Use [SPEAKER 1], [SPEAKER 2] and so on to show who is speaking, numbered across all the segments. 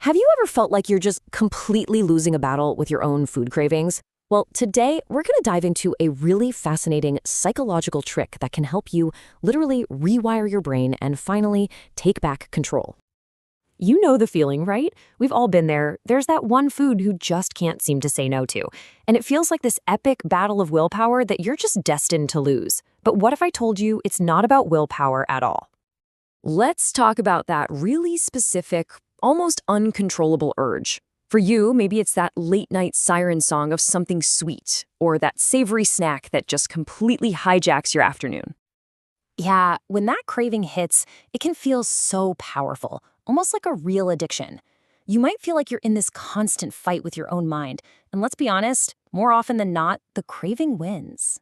[SPEAKER 1] Have you ever felt like you're just completely losing a battle with your own food cravings? Well, today we're going to dive into a really fascinating psychological trick that can help you literally rewire your brain and finally take back control. You know the feeling, right? We've all been there. There's that one food who just can't seem to say no to. And it feels like this epic battle of willpower that you're just destined to lose. But what if I told you it's not about willpower at all? Let's talk about that really specific, almost uncontrollable urge. For you, maybe it's that late-night siren song of something sweet, or that savory snack that just completely hijacks your afternoon. Yeah, when that craving hits, it can feel so powerful, almost like a real addiction. You might feel like you're in this constant fight with your own mind, and let's be honest, more often than not, the craving wins.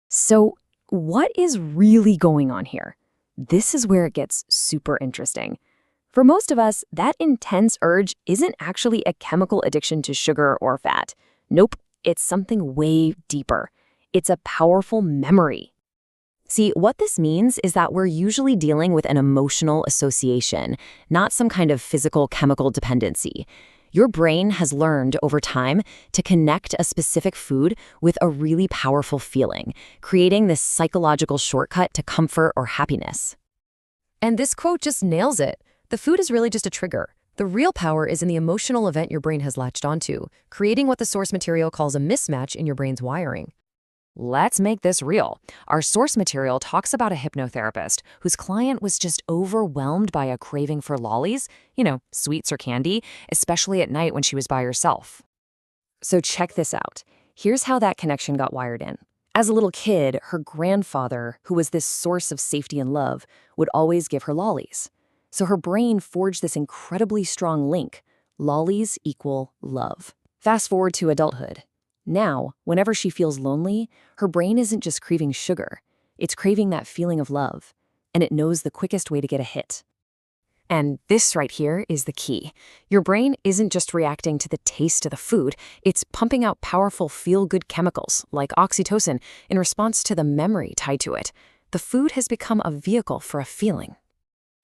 [SPEAKER 1] So, what is really going on here? This is where it gets super interesting. For most of us, that intense urge isn't actually a chemical addiction to sugar or fat. Nope, it's something way deeper. It's a powerful memory. See, what this means is that we're usually dealing with an emotional association, not some kind of physical chemical dependency. Your brain has learned over time to connect a specific food with a really powerful feeling, creating this psychological shortcut to comfort or happiness. And this quote just nails it. The food is really just a trigger. The real power is in the emotional event your brain has latched onto, creating what the source material calls a mismatch in your brain's wiring. Let's make this real. Our source material talks about a hypnotherapist whose client was just overwhelmed by a craving for lollies, sweets or candy, especially at night when she was by herself. So check this out. Here's how that connection got wired in. As a little kid, her grandfather, who was this source of safety and love, would always give her lollies. So her brain forged this incredibly strong link. Lollies equal love. Fast forward to adulthood. Now, whenever she feels lonely, her brain isn't just craving sugar. It's craving that feeling of love. And it knows the quickest way to get a hit. And this right here is the key. Your brain isn't just reacting to the taste of the food. It's pumping out powerful feel-good chemicals, like oxytocin, in response to the memory tied to it. The food has become a vehicle for a feeling.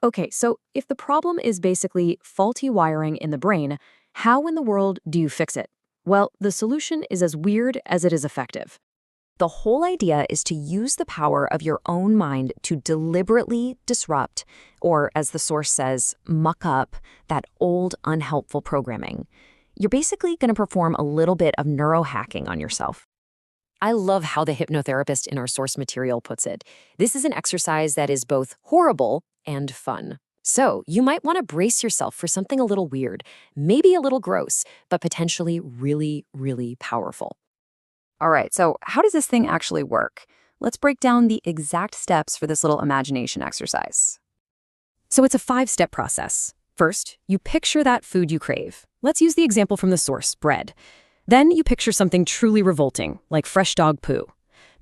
[SPEAKER 1] Okay, so if the problem is basically faulty wiring in the brain, how in the world do you fix it? Well, the solution is as weird as it is effective. The whole idea is to use the power of your own mind to deliberately disrupt, or as the source says, muck up, that old unhelpful programming. You're basically going to perform a little bit of neurohacking on yourself. I love how the hypnotherapist in our source material puts it. This is an exercise that is both horrible and fun. So you might want to brace yourself for something a little weird, maybe a little gross, but potentially really, really powerful. All right, so how does this thing actually work? Let's break down the exact steps for this little imagination exercise. So it's a 5-step process. First, you picture that food you crave. Let's use the example from the source, bread. Then you picture something truly revolting, like fresh dog poo.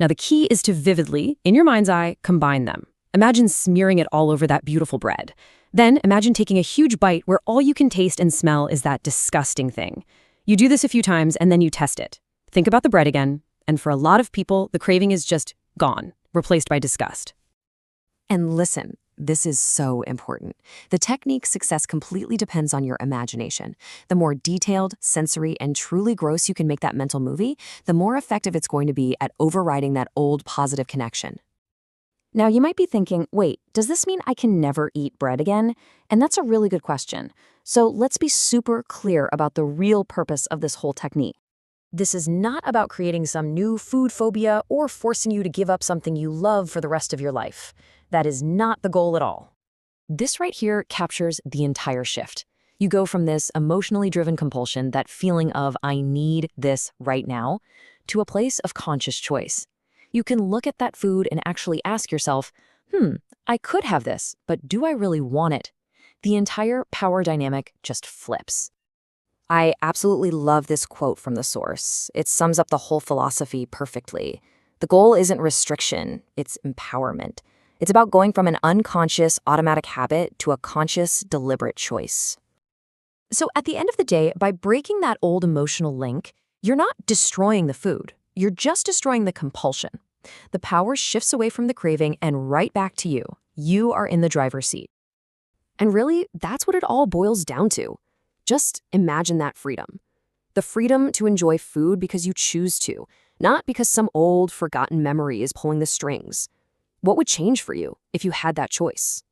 [SPEAKER 1] Now the key is to vividly, in your mind's eye, combine them. Imagine smearing it all over that beautiful bread. Then imagine taking a huge bite where all you can taste and smell is that disgusting thing. You do this a few times and then you test it. Think about the bread again, and for a lot of people, the craving is just gone, replaced by disgust. And listen, this is so important. The technique's success completely depends on your imagination. The more detailed, sensory, and truly gross you can make that mental movie, the more effective it's going to be at overriding that old positive connection. Now, you might be thinking, wait, does this mean I can never eat bread again? And that's a really good question. So let's be super clear about the real purpose of this whole technique. This is not about creating some new food phobia or forcing you to give up something you love for the rest of your life. That is not the goal at all. This right here captures the entire shift. You go from this emotionally driven compulsion, that feeling of I need this right now, to a place of conscious choice. You can look at that food and actually ask yourself, I could have this, but do I really want it? The entire power dynamic just flips. I absolutely love this quote from the source. It sums up the whole philosophy perfectly. The goal isn't restriction, it's empowerment. It's about going from an unconscious, automatic habit to a conscious, deliberate choice. So at the end of the day, by breaking that old emotional link, you're not destroying the food. You're just destroying the compulsion. The power shifts away from the craving and right back to you. You are in the driver's seat. And really, that's what it all boils down to.
[SPEAKER 2] Just imagine that freedom. The freedom to enjoy food because you choose to, not because some old, forgotten memory is pulling the strings. What would change for you if you had that choice?